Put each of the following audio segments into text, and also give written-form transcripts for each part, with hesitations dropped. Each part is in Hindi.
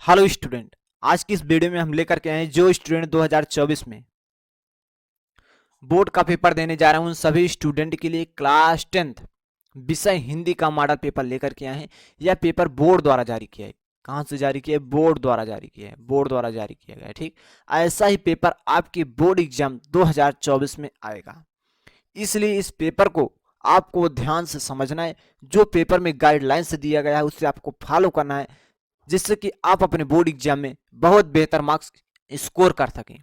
Hello student. आज की इस वीडियो में हम लेकर के आए हैं जो स्टूडेंट 2024 में बोर्ड का पेपर देने जा रहे हैं उन सभी स्टूडेंट के लिए क्लास 10th विषय हिंदी का मॉडल पेपर लेकर के आए हैं। यह पेपर बोर्ड द्वारा जारी किया है। कहाँ से जारी किया है? बोर्ड द्वारा जारी किया है। बोर्ड द्वारा जारी किया गया है। ठीक, ऐसा ही पेपर आपके बोर्ड एग्जाम 2024 में आएगा। इसलिए इस पेपर को आपको ध्यान से समझना है। जो पेपर में गाइडलाइंस दिया गया है उससे आपको फॉलो करना है, जिससे कि आप अपने बोर्ड एग्जाम में बहुत बेहतर मार्क्स स्कोर कर सकें।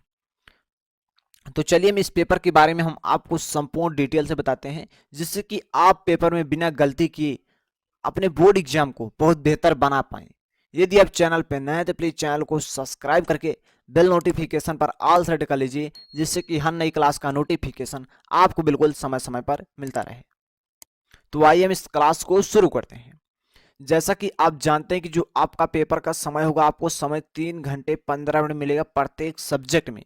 तो चलिए हम इस पेपर के बारे में हम आपको संपूर्ण डिटेल से बताते हैं, जिससे कि आप पेपर में बिना गलती किए अपने बोर्ड एग्जाम को बहुत बेहतर बना पाएं। यदि आप चैनल पर नए हैं तो प्लीज चैनल को सब्सक्राइब करके बेल नोटिफिकेशन पर ऑल सेट कर लीजिए, जिससे कि हर नई क्लास का नोटिफिकेशन आपको बिल्कुल समय समय पर मिलता रहे। तो आइए हम इस क्लास को शुरू करते हैं। जैसा कि आप जानते हैं कि जो आपका पेपर का समय होगा, आपको समय 3 घंटे 15 मिनट मिलेगा प्रत्येक सब्जेक्ट में।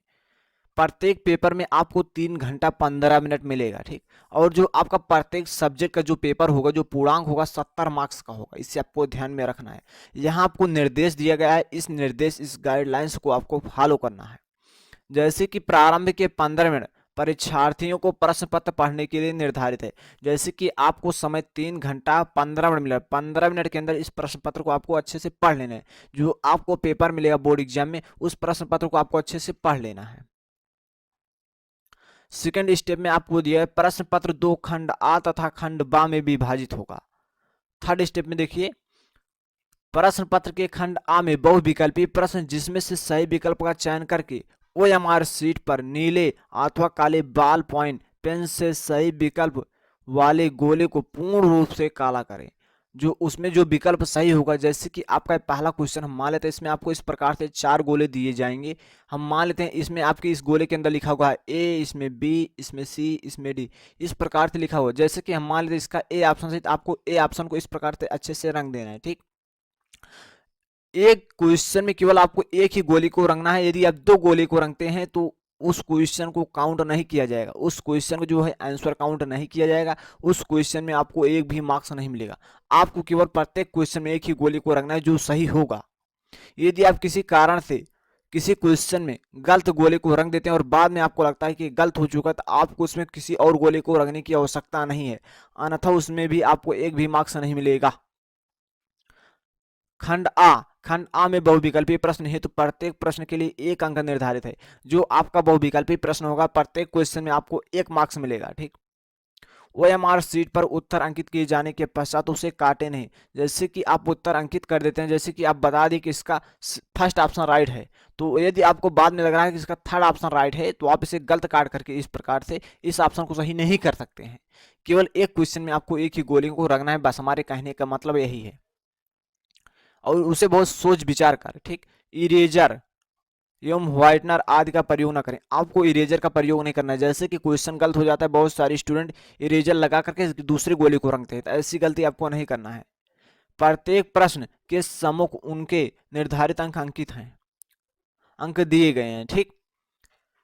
प्रत्येक पेपर में आपको 3 घंटा 15 मिनट मिलेगा। ठीक, और जो आपका प्रत्येक सब्जेक्ट का जो पेपर होगा, जो पूर्णांक होगा 70 मार्क्स का होगा। इसे आपको ध्यान में रखना है। यहाँ आपको निर्देश दिया गया है, इस गाइडलाइंस को आपको फॉलो करना है। जैसे कि प्रारंभ के 15 मिनट परीक्षार्थियों को प्रश्न पत्र पढ़ने के लिए निर्धारित है। जैसे कि आपको समय 3 घंटा 15 मिनट मिला, 15 मिनट के अंदर इस प्रश्न पत्र को आपको अच्छे से पढ़ लेना है। जो आपको पेपर मिलेगा बोर्ड एग्जाम में, उस प्रश्न पत्र को आपको अच्छे से पढ़ लेना है। सेकेंड स्टेप में आपको दिया है प्रश्न पत्र 2 खंड आ तथा खंड बा में विभाजित होगा। थर्ड स्टेप में देखिए, प्रश्न पत्र के खंड आ में बहुविकल्पी प्रश्न जिसमें से सही विकल्प का चयन करके ओएमआर शीट पर नीले अथवा काले बॉल पॉइंट पेन से सही विकल्प वाले गोले को पूर्ण रूप से काला करें। जो उसमें जो विकल्प सही होगा, जैसे कि आपका पहला क्वेश्चन हम मान लेते हैं, इसमें आपको इस प्रकार से 4 गोले दिए जाएंगे। हम मान लेते हैं इसमें आपके इस गोले के अंदर लिखा हुआ है ए, इसमें बी, इसमें सी, इसमें डी, इस प्रकार से लिखा हुआ। जैसे कि हम मान लेते हैं इसका ए ऑप्शन से, तो आपको ए ऑप्शन को इस प्रकार से अच्छे से रंग देना है। ठीक, एक क्वेश्चन में केवल आपको एक ही गोली को रंगना है। यदि आप 2 गोली को रंगते हैं तो उस क्वेश्चन को काउंट नहीं किया जाएगा। उस क्वेश्चन को जो है आंसर काउंट नहीं किया जाएगा। उस क्वेश्चन में आपको एक भी मार्क्स नहीं मिलेगा। आपको केवल प्रत्येक क्वेश्चन में एक ही गोली को रंगना है जो सही होगा। यदि आप किसी कारण से किसी क्वेश्चन में गलत गोले को रंग देते हैं और बाद में आपको लगता है कि गलत हो चुका है, तो आपको उसमें किसी और गोले को रंगने की आवश्यकता नहीं है, अन्यथा उसमें भी आपको एक भी मार्क्स नहीं मिलेगा। खंड आ में बहुविकल्पी प्रश्न है, तो प्रत्येक प्रश्न के लिए 1 अंक निर्धारित है। जो आपका बहुविकल्पी प्रश्न होगा, प्रत्येक क्वेश्चन में आपको 1 मार्क्स मिलेगा। ठीक, ओएमआर शीट पर उत्तर अंकित किए जाने के पश्चात उसे काटे नहीं। जैसे कि आप उत्तर अंकित कर देते हैं, जैसे कि आप बता दें कि इसका फर्स्ट ऑप्शन राइट है, तो यदि आपको बाद में लग रहा है कि इसका थर्ड ऑप्शन राइट है, तो आप इसे गलत काट करके इस प्रकार से इस ऑप्शन को सही नहीं कर सकते हैं। केवल एक क्वेश्चन में आपको एक ही गोली को रखना है, बस। हमारे कहने का मतलब यही है, और उसे बहुत सोच विचार कर। ठीक, इरेजर एवं व्हाइटनर आदि का प्रयोग ना करें। आपको इरेजर का प्रयोग नहीं करना है। जैसे कि क्वेश्चन गलत हो जाता है, बहुत सारे स्टूडेंट इरेजर लगा करके दूसरी गोली को रंगते हैं, तो ऐसी गलती आपको नहीं करना है। प्रत्येक प्रश्न के सम्मुख उनके निर्धारित अंक अंकित हैं, अंक दिए गए हैं। ठीक,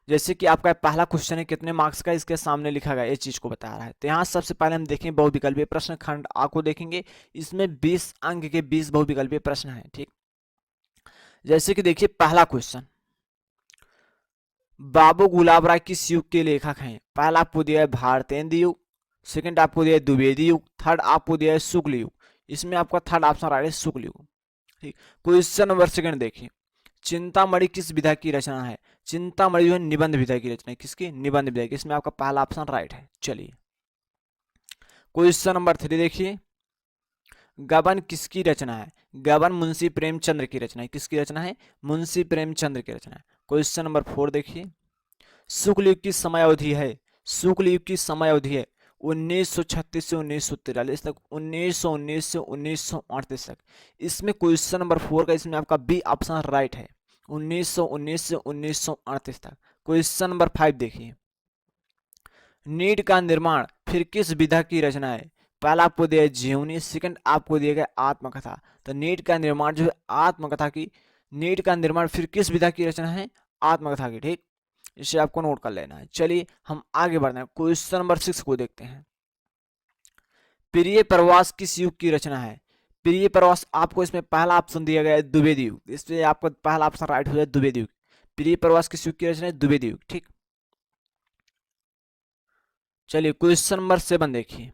जैसे कि आपका पहला क्वेश्चन है कितने मार्क्स का, इसके सामने लिखा गया, इस चीज को बता रहा है। तो यहाँ सबसे पहले हम देखें बहुविकल्पीय प्रश्न खंड आ को देखेंगे। इसमें 20 अंक के 20 बहुविकल्पीय प्रश्न हैं। ठीक, जैसे कि देखिए पहला क्वेश्चन, बाबू गुलाब राय किस युग के लेखक हैं? पहला आपको दिया है भारतेंदु युग, सेकंड आपको दिया है द्विवेदी युग, थर्ड आपको दिया है शुक्ल युग। इसमें आपका थर्ड ऑप्शन राइट है शुक्ल युग। ठीक, क्वेश्चन नंबर सेकंड देखिए, चिंतामणि किस विधा की रचना है? चिंतामणि जो है निबंध विधा की रचना है। किसकी? निबंध विधा की। इसमें आपका पहला ऑप्शन राइट है। चलिए क्वेश्चन नंबर 3 देखिए, गबन किसकी रचना है? गबन मुंशी प्रेमचंद्र की रचना है। किसकी रचना है? मुंशी प्रेमचंद्र की रचना है। क्वेश्चन नंबर 4 देखिए, शुक्ल युग की समय अवधि है, शुक्ल युग की समय अवधि है 1936 से 1943 तक, 1919 से 1938 तक। इसमें क्वेश्चन नंबर 4 का इसमें आपका बी ऑप्शन राइट है, 1919 से 1938 तक। क्वेश्चन नंबर 5 देखिए, नीट का निर्माण फिर किस विधा की रचना है? पहला आपको दिया जीवनी, सेकंड आपको दिया गया आत्मकथा। तो नीट का निर्माण जो है आत्मकथा की, नीट का निर्माण फिर किस विधा की रचना है? आत्मकथा की। ठीक, इसे आपको नोट कर लेना है। चलिए हम आगे बढ़ते हैं, क्वेश्चन नंबर 6 को देखते हैं। प्रिय प्रवास किस युग की रचना है? प्रिय प्रवास, आपको इसमें पहला ऑप्शन दिया गया है द्विवेदी युग, इसलिए आपको पहला ऑप्शन राइट हो जाए द्विवेदी युग। प्रिय प्रवास किस युग की रचना है? द्विवेदी युग। ठीक, चलिए क्वेश्चन नंबर 7 देखिए,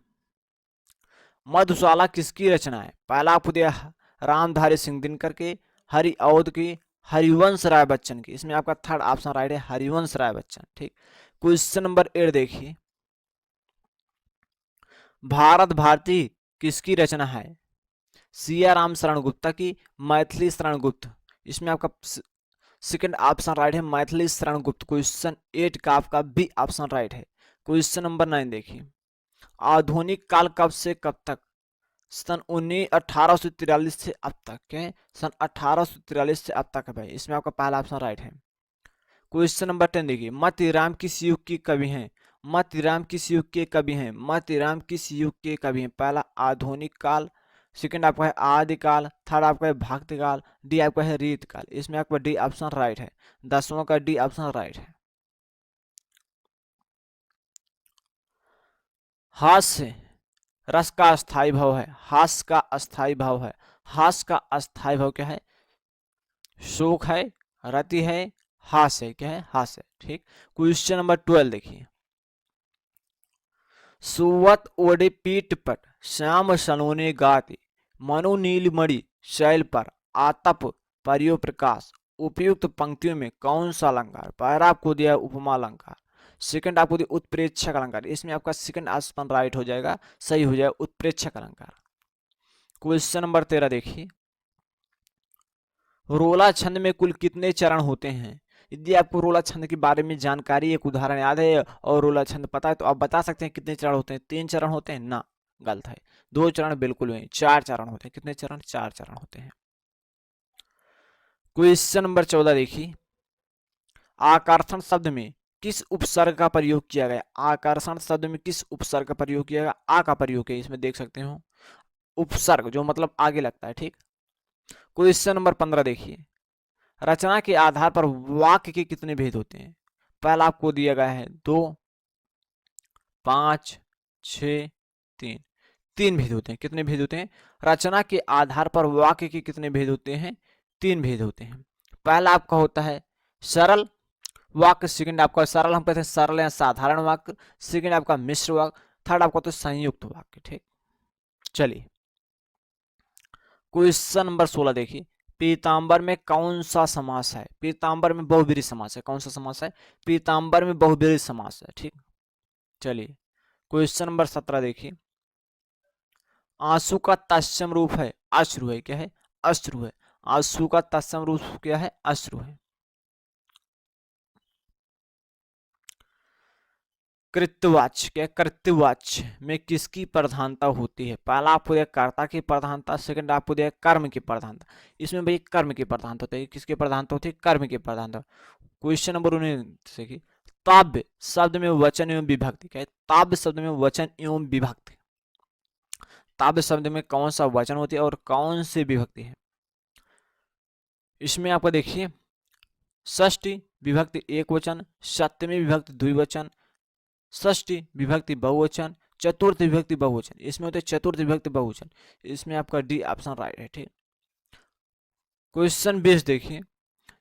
मधुशाला किसकी रचना है? पहला आपको दिया रामधारी सिंह दिनकर के, हरि अवध की, हरिवंश राय बच्चन की। इसमें आपका थर्ड ऑप्शन राइट है, हरिवंश राय बच्चन। ठीक, क्वेश्चन नंबर 8 देखिए, भारत भारती किसकी रचना है? सिया राम शरण गुप्ता की, मैथिली शरण गुप्त। इसमें आपका सेकंड ऑप्शन राइट है, मैथिली शरण गुप्त। क्वेश्चन 8 का आपका बी ऑप्शन राइट है। क्वेश्चन नंबर 9 देखिए, आधुनिक काल कब से कब तक? सन 1843 से अब तक है, सन 1843 से अब तक है भाई। इसमें आपका पहला ऑप्शन राइट है। क्वेश्चन नंबर 10 देखिए, मतीराम किस युग के कवि हैं? मतीराम किस युग के कवि हैं? मतीराम किस युग के कवि हैं? पहला आधुनिक काल, सेकंड आपका है आदिकाल, थर्ड आपका है भक्त काल, डी आपका है रीत काल। इसमें आपका डी ऑप्शन राइट है, 10वां का डी ऑप्शन राइट है। हास्य रस का अस्थाई भाव है, हास्य का अस्थाई भाव है। हास्य का अस्थाई भाव क्या है? शोक है, रति है, हास्य है। क्या है? हास्य। ठीक, क्वेश्चन नंबर 12 देखिए, सुवत ओढ़े पीठ पर श्याम सनोने गाते, मनु नीलमणि शैल पर आतप परियो प्रकाश। उपयुक्त पंक्तियों में कौन सा अलंकार? पहला आपको दिया उपमा अलंकार, सेकंड आपको दिया उत्प्रेक्षक अलंकार। इसमें आपका सेकंड ऑप्शन राइट हो जाएगा, सही हो जाएगा, उत्प्रेक्षक अलंकार। क्वेश्चन नंबर 13 देखिए, रोला छंद में कुल कितने चरण होते हैं? यदि आपको रोला छंद के बारे में जानकारी, एक उदाहरण याद है और रोला छंद पता है तो आप बता सकते हैं कितने चरण होते हैं? 3 चरण होते हैं ना, गलत है। 2 चरण बिल्कुल नहीं, 4 चरण होते हैं। कितने चरण? 4 चरण होते हैं। क्वेश्चन नंबर 14 देखिए, आकर्षण शब्द में किस उपसर्ग का प्रयोग किया गया? आकर्षण शब्द में किस उपसर्ग का प्रयोग किया गया? आ का प्रयोग है इसमें, देख सकते हो, उपसर्ग जो मतलब आगे लगता है। ठीक, क्वेश्चन नंबर 15 देखिए, रचना के आधार पर वाक्य के कितने भेद होते हैं? पहला आपको दिया गया है 2, 5, 6, 3। 3 भेद होते हैं। कितने भेद होते हैं? रचना के आधार पर वाक्य के कितने भेद होते हैं? 3 भेद होते हैं। पहला आपका होता है सरल वाक्य, सेकंड आपका सरल हम कहते हैं सरल या साधारण वाक्य, सेकंड आपका मिश्र वाक्य, थर्ड आपका तो संयुक्त वाक्य। ठीक, चलिए क्वेश्चन नंबर 16 देखिए, पीताम्बर में कौन सा समास है? पीताम्बर में बहुब्रीहि समास है। कौन सा समास है? पीताम्बर में बहुब्रीहि समास है। ठीक, चलिए क्वेश्चन नंबर 17 देखिए, आंसू का तत्सम रूप है अश्रु है। क्या है? अश्रु है। आंसू का तत्सम रूप क्या है? अश्रु है। कृत्यवाच्य क्या? कृत्यवाच्य में किसकी प्रधानता होती है? पहला आपको दिया कर्ता की प्रधानता, सेकंड आपको दिया कर्म की प्रधानता। इसमें भाई कर्म की प्रधानता होती है। किसकी प्रधानता होती है? कर्म की प्रधानता। क्वेश्चन नंबर 19 देखिए, ताव्य शब्द में वचन एवं विभक्ति क्या है? ताव्य शब्द में वचन एवं विभक्ति। ताव्य शब्द में कौन सा वचन होती है और कौन सी विभक्ति है? इसमें आपको देखिए, षष्ठी विभक्ति एक वचन, सप्तमी विभक्ति द्विवचन, षष्ठी विभक्ति बहुवचन, चतुर्थ विभक्ति बहुवचन। इसमें होते चतुर्थ विभक्ति बहुवचन। इसमें आपका डी ऑप्शन राइट है। ठीक, क्वेश्चन 20 देखिए,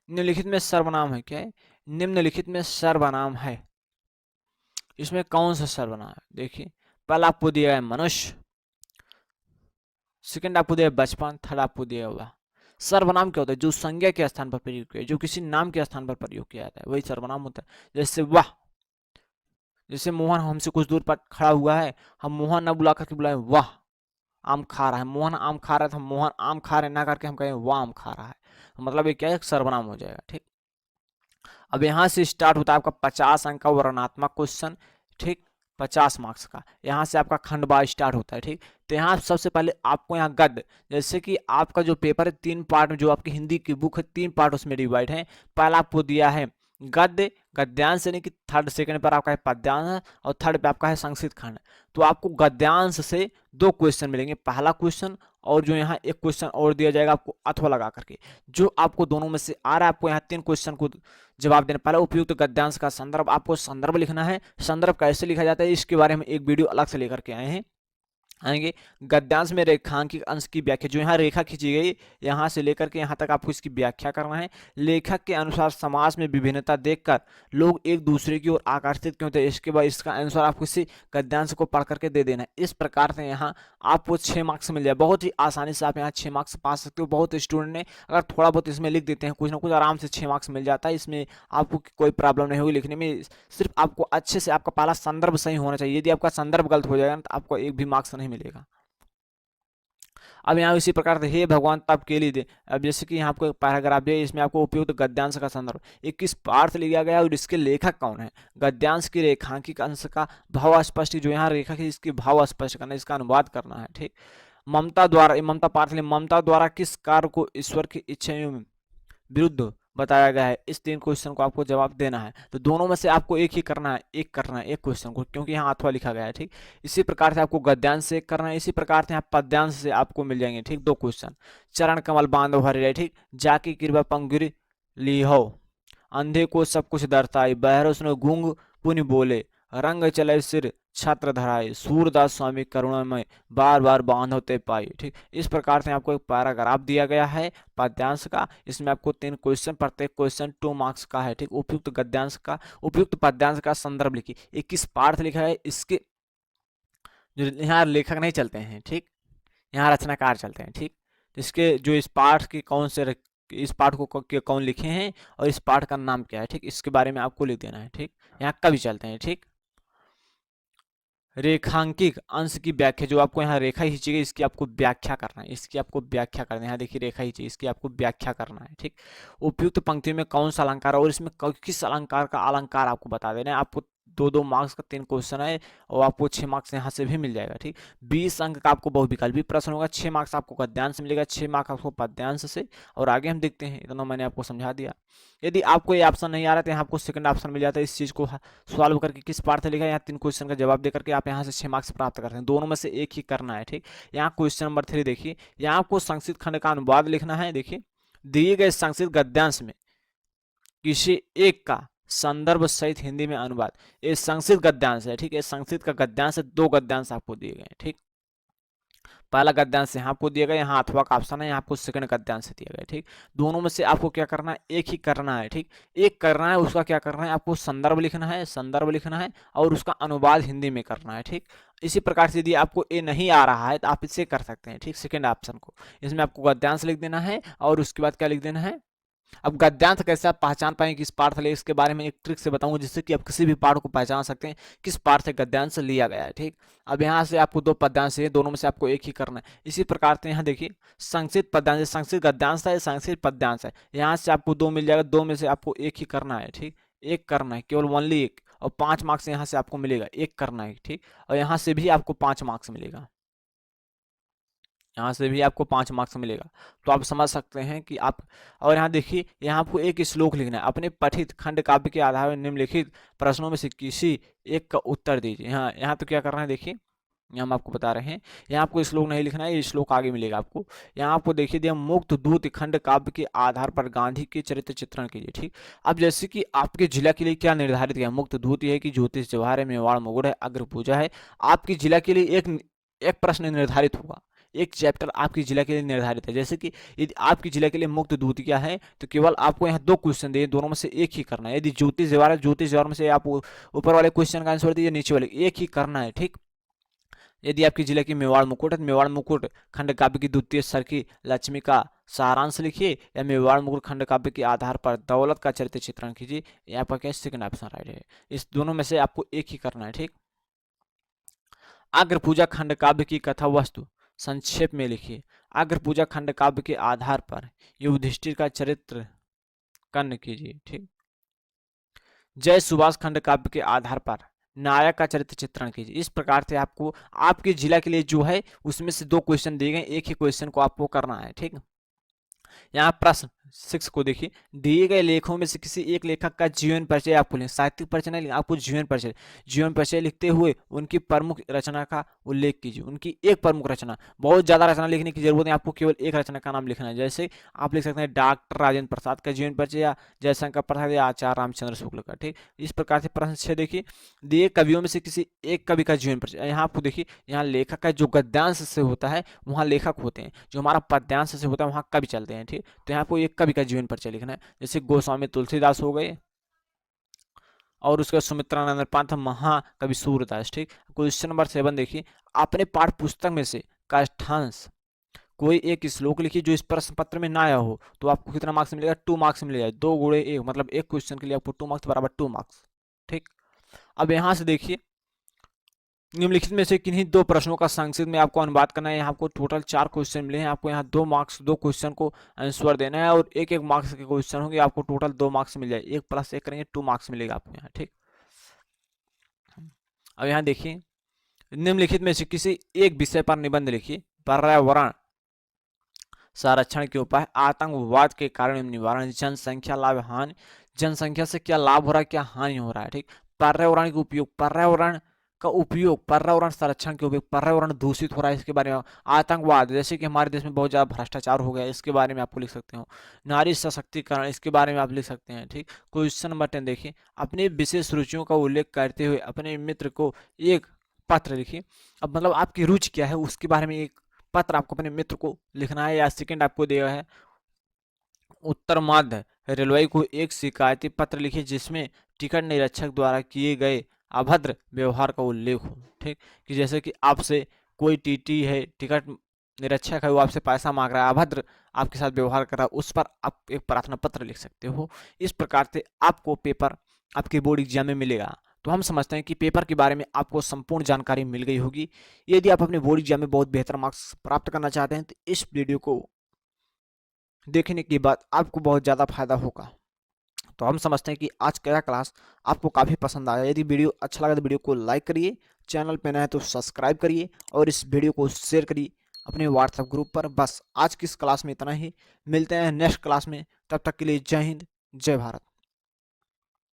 निम्नलिखित में सर्वनाम है। क्या है? निम्नलिखित में सर्वनाम है, इसमें कौन सा सर्वनाम है? देखिए, पहला आपको दिया है मनुष्य, सेकंड आपको दिया है बचपन, थर्ड आपको दिया हुआ। सर्वनाम क्या होता है? जो संज्ञा के स्थान पर प्रयोग किया, जो किसी नाम के स्थान पर प्रयोग किया जाता है, वही सर्वनाम होता है। जैसे वाह, जैसे मोहन हमसे कुछ दूर पर खड़ा हुआ है, हम मोहन न बुला करके बुलाए वाह आम खा रहा है। मोहन आम खा रहा है तो हम मोहन आम खा रहे ना करके हम कहें वाह आम खा रहा है, मतलब ये क्या है? सर्वनाम हो जाएगा। ठीक, अब यहाँ से स्टार्ट होता है आपका 50 अंक का वर्णनात्मक क्वेश्चन। ठीक, 50 मार्क्स का यहाँ से आपका खंडवा स्टार्ट होता है। ठीक, तो यहाँ सबसे पहले आपको यहाँ गद्य, जैसे कि आपका जो पेपर है 3 पार्ट में, जो आपकी हिंदी की बुक है 3 पार्ट उसमें डिवाइड है। पहला आपको दिया है गद्य, गद्यांश यानी कि थर्ड सेकंड पर आपका है पद्यांश और थर्ड पे आपका है संस्कृत खंड। तो आपको गद्यांश से 2 क्वेश्चन मिलेंगे, पहला क्वेश्चन और जो यहाँ एक क्वेश्चन और दिया जाएगा आपको अथवा लगा करके। जो आपको दोनों में से आ रहा है, आपको यहाँ 3 क्वेश्चन को जवाब देना। पहला उपयुक्त गद्यांश का संदर्भ, आपको संदर्भ लिखना है। संदर्भ कैसे लिखा जाता है इसके बारे में एक वीडियो अलग से लेकर के आए हैं, आएंगे। गद्यांश में रेखांकित अंश की व्याख्या, जो यहाँ रेखा खींची गई यहाँ से लेकर के यहाँ तक आपको इसकी व्याख्या करना है। लेखक के अनुसार समाज में विभिन्नता देखकर लोग एक दूसरे की ओर आकर्षित क्यों थे, इसके बाद इसका आंसर आपको इसी गद्यांश को पढ़ करके दे देना है। इस प्रकार से यहाँ आपको 6 मार्क्स मिल जाए, बहुत ही आसानी से आप यहाँ 6 मार्क्स पा सकते हो। बहुत स्टूडेंट ने अगर थोड़ा बहुत इसमें लिख देते हैं कुछ ना कुछ, आराम से 6 मार्क्स मिल जाता है, इसमें आपको कोई प्रॉब्लम नहीं होगी लिखने में। सिर्फ आपको अच्छे से आपका पहला संदर्भ सही होना चाहिए, यदि आपका संदर्भ गलत हो जाएगा तो आपको एक भी मार्क्स नहीं मिलेगा। अब यहाँ इसी प्रकार से हे भगवान तब के लिए दे, अब जैसे कि यहाँ आपको एक पैराग्राफ दिया, इसमें आपको उपयुक्त गद्यांश का संदर्भ 21 पार्थ लिया गया और इसके लेखक कौन है। गद्यांश की रेखांकित अंश का भाव स्पष्ट, जो यहाँ रेखक है इसकी भाव स्पष्ट करना, इसका अनुवाद करना है। ठीक, ममता द्वारा, ममता पार्थ लिया, ममता द्वारा किस कार्य को ईश्वर की इच्छा विरुद्ध बताया गया है। इस 3 क्वेश्चन को आपको जवाब देना है, तो दोनों में से आपको एक ही करना है, एक क्वेश्चन को, क्योंकि यहाँ अथवा लिखा गया है। ठीक, इसी प्रकार से आपको गद्यांश से एक करना है, इसी प्रकार से यहाँ पद्यांश से आपको मिल जाएंगे। ठीक, 2 क्वेश्चन। चरण कमल बांध भरे रहे, ठीक, जाकी कृपा पंगिर ली हो, अंधे को सब कुछ दर्शाई, बहरो सुनो गूंग पुनि बोले, रंग चले सिर छत्र धराए, सूरदास स्वामी करुणामय, बार बार बांधोते पाई। ठीक, इस प्रकार से आपको एक पैराग्राफ दिया गया है पद्यांश का, इसमें आपको 3 क्वेश्चन, प्रत्येक क्वेश्चन 2 मार्क्स का है। ठीक, उपयुक्त गद्यांश का, उपयुक्त पद्यांश का संदर्भ लिखिए। 21 पार्थ लिखा है, इसके जो यहाँ लेखक नहीं चलते हैं, ठीक, यहाँ रचनाकार चलते हैं। ठीक, इसके जो इस पाठ के कौन से इस पाठ को कौन लिखे हैं और इस पाठ का नाम क्या है, ठीक, इसके बारे में आपको लिख देना है। ठीक, यहाँ कवि चलते हैं। ठीक, रेखांकित अंश की व्याख्या, जो आपको यहाँ रेखा खींची गई इसकी आपको व्याख्या करना है, इसकी आपको व्याख्या करना है। यहाँ देखिए रेखा खींची, इसकी आपको व्याख्या करना है। ठीक, उपयुक्त पंक्ति में कौन सा अलंकार और इसमें किस अलंकार का अलंकार आपको बता देना है। आपको 2-2 मार्क्स का 3 क्वेश्चन है और आपको 6 मार्क्स यहाँ से भी मिल जाएगा। ठीक, 20 अंक का आपको बहुविकल्पी प्रश्न होगा, 6 मार्क्स आपको गद्यांश से मिलेगा, 6 मार्क्स आपको पद्यांश से। और आगे हम देखते हैं, इतना मैंने आपको समझा दिया। यदि आपको ये ऑप्शन नहीं आ रहा तो यहाँ आपको सेकंड ऑप्शन मिल जाता है, इस चीज़ को सॉल्व करके किस पार्ट से लिखा है, यहाँ 3 क्वेश्चन का जवाब देकर के आप यहाँ से 6 मार्क्स प्राप्त करते हैं। दोनों में से एक ही करना है। ठीक, यहाँ क्वेश्चन नंबर 3 देखिए, यहाँ आपको संस्कृत खंड का अनुवाद लिखना है। देखिए, दिए गए संस्कृत गद्यांश में किसी एक का संदर्भ सहित हिंदी में अनुवाद। ये संस्कृत गद्यांश है। ठीक है, संस्कृत का गद्यांश है, 2 गद्यांश आपको दिए गए हैं। ठीक, पहला गद्यांश यहाँ आपको दिया गया, यहाँ अथवा का ऑप्शन है, यहाँ आपको सेकंड गद्यांश दिया गया। ठीक, दोनों में से आपको क्या करना है, एक ही करना है। ठीक, एक करना है, उसका क्या करना है, आपको संदर्भ लिखना है, संदर्भ लिखना है और उसका अनुवाद हिंदी में करना है। ठीक, इसी प्रकार से यदि आपको ए नहीं आ रहा है तो आप इसे कर सकते हैं। ठीक, सेकंड ऑप्शन को, इसमें आपको गद्यांश लिख देना है और उसके बाद क्या लिख देना है। अब गद्यांश कैसे आप पहचान पाएंगे किस पाठ से, इसके बारे में एक ट्रिक से बताऊंगा, जिससे कि आप किसी भी पाठ को पहचान सकते हैं किस पाठ से गद्यांश लिया गया है। ठीक, अब यहाँ से आपको 2 पद्यांश है, दोनों में से आपको एक ही करना है। इसी प्रकार से यहाँ देखिए, संस्कृत पद्यांश, संस्कृत गद्यांश है, संस्कृत पद्यांश है, यहाँ से आपको 2 मिल जाएगा, 2 में से आपको एक ही करना है। ठीक, एक करना है, केवल ओनली एक, और 5 मार्क्स यहाँ से आपको मिलेगा, एक करना है। ठीक, और यहाँ से भी आपको 5 मार्क्स मिलेगा, यहाँ से भी आपको 5 मार्क्स मिलेगा। तो आप समझ सकते हैं कि आप, और यहाँ देखिए, यहाँ आपको एक श्लोक लिखना है, अपने पठित खंड काव्य के आधार पर निम्नलिखित प्रश्नों में से किसी एक का उत्तर दीजिए। यहाँ तो क्या करना है, देखिए यहाँ हम आपको बता रहे हैं, यहाँ आपको श्लोक नहीं लिखना है, ये श्लोक आगे मिलेगा आपको। यहाँ आपको देखिए दिया, मुक्त दूत खंड काव्य के आधार पर गांधी के चरित्र चित्रण कीजिए। ठीक, अब जैसे कि आपके जिला के लिए क्या निर्धारित किया, मुक्त दूत है कि ज्योतिष जवाहर है, मेवाड़ मुकुट है, अग्र पूजा है। आपकी जिला के लिए एक प्रश्न निर्धारित होगा, एक चैप्टर आपकी जिला के लिए निर्धारित है। जैसे कि यदि आपकी जिला के लिए मुक्त दूत क्या है, तो केवल आपको यहाँ 2 क्वेश्चन दिए, दोनों में से एक ही करना है। यदि ज्योतिष जवाहर है, ज्योतिष जवाहर में से आप ऊपर वाले क्वेश्चन का आंसर दीजिए, नीचे वाले एक ही करना है। ठीक, यदि आपकी जिला की मेवाड़ मुकुट है, मेवाड़ मुकुट खंड काव्य की द्वितीय सर की लक्ष्मी का सारांश लिखिए, या मेवाड़ मुकुट खंड काव्य के आधार पर दौलत का चरित्र चित्रण कीजिए। यहाँ आपका क्या सेकंड ऑप्शन राइट है, इस दोनों में से आपको एक ही करना है। ठीक, अग्र पूजा खंड काव्य की कथा वस्तु संक्षेप में लिखिए। अग्र पूजा खंड काव्य के आधार पर युधिष्ठिर का चरित्र कर्ण कीजिए। ठीक, जय सुभाष खंड काव्य के आधार पर नायक का चरित्र चित्रण कीजिए। इस प्रकार से आपको आपके जिला के लिए जो है उसमें से 2 क्वेश्चन दिए गए, एक ही क्वेश्चन को आपको करना है। ठीक, यहाँ प्रश्न 6 को देखिए, दिए गए लेखों में से किसी एक लेखक का जीवन परिचय आपको लिखना, साहित्यिक परिचय नहीं लिखना, आपको जीवन परिचय। जीवन परिचय लिखते हुए उनकी प्रमुख रचना का उल्लेख कीजिए, उनकी एक प्रमुख रचना। बहुत ज्यादा रचना लिखने की जरूरत नहीं, आपको केवल एक रचना का नाम लिखना है। जैसे आप लिख सकते हैं डॉक्टर राजेंद्र प्रसाद का जीवन परिचय, या जयशंकर प्रसाद, या आचार्य रामचंद्र शुक्ल का। ठीक, इस प्रकार से प्रश्न 6 देखिए, दिए कवियों में से किसी एक कवि का जीवन परिचय। यहाँ आपको देखिए, यहाँ लेखक का जो गद्यांश से होता है वहाँ लेखक होते हैं, जो हमारा पद्यांश से होता है वहाँ कवि चलते हैं। ठीक, तो यहाँ आपको एक कवि का जीवन परिचय लिखना है। जैसे गोस्वामी तुलसीदास हो गए, और उसके सुमित्रानंद पाठ महाकवि सूरदास। ठीक, क्वेश्चन नंबर 7 देखिए, अपने पाठ्य पुस्तक में से काष्ठांश कोई एक श्लोक लिखिए जो इस प्रश्न पत्र में ना आया हो, तो आपको कितना मार्क्स मिलेगा? 2 मार्क्स मिलेगा। 2 गुणे 1 मतलब एक क्वेश्चन के लिए आपको 2 मार्क्स बराबर 2 मार्क्स। ठीक, अब यहाँ से देखिए, निम्नलिखित में से किन्हीं दो प्रश्नों का संक्षिप्त में आपको अनुवाद करना है। यहाँ आपको टोटल 4 क्वेश्चन मिले हैं, आपको यहाँ 2 मार्क्स, 2 क्वेश्चन को आंसर देना है, और एक मार्क्स के क्वेश्चन होंगे, आपको टोटल 2 मार्क्स मिल जाए। 1 + 1 करेंगे 2 मार्क्स मिलेगा आपको यहाँ। ठीक, अब यहाँ देखिए, निम्नलिखित में से किसी एक विषय पर निबंध लिखिए। पर्यावरण संरक्षण के उपाय, आतंकवाद के कारण एवं निवारण, जनसंख्या लाभ हानि, जनसंख्या से क्या लाभ हो रहा है, क्या हानि हो रहा है। ठीक, पर्यावरण के उपयोग, पर्यावरण का उपयोग, पर्यावरण संरक्षण के उपयोग, पर्यावरण दूषित हो रहा है इसके बारे में। आतंकवाद, जैसे कि हमारे देश में बहुत ज्यादा भ्रष्टाचार हो गया है, इसके बारे में आपको लिख सकते हो। नारी सशक्तिकरण, इसके बारे में आप लिख सकते हैं। ठीक, क्वेश्चन नंबर 10 देखिए, अपनी विशेष रुचियों का उल्लेख करते हुए अपने मित्र को एक पत्र लिखिए। अब मतलब आपकी रुचि क्या है उसके बारे में एक पत्र आपको अपने मित्र को लिखना है। या सेकंड आपको दिया है, उत्तर मध्य रेलवे को एक शिकायती पत्र लिखिए जिसमें टिकट निरीक्षक द्वारा किए गए अभद्र व्यवहार का उल्लेख हो। ठीक, कि जैसे कि आपसे कोई टीटी है, टिकट निरीक्षक है, वो आपसे पैसा मांग रहा है, अभद्र आपके साथ व्यवहार कर रहा है, उस पर आप एक प्रार्थना पत्र लिख सकते हो। इस प्रकार से आपको पेपर आपके बोर्ड एग्जाम में मिलेगा। तो हम समझते हैं कि पेपर के बारे में आपको संपूर्ण जानकारी मिल गई होगी। यदि आप अपने बोर्ड एग्जाम में बहुत बेहतर मार्क्स प्राप्त करना चाहते हैं तो इस वीडियो को देखने के बाद आपको बहुत ज़्यादा फायदा होगा। तो हम समझते हैं कि आज का क्लास आपको काफ़ी पसंद आया। यदि वीडियो अच्छा लगा तो वीडियो को लाइक करिए, चैनल पे नए हैं तो सब्सक्राइब करिए, और इस वीडियो को शेयर करिए अपने व्हाट्सएप ग्रुप पर। बस आज की इस क्लास में इतना ही, मिलते हैं नेक्स्ट क्लास में, तब तक के लिए जय हिंद, जय भारत।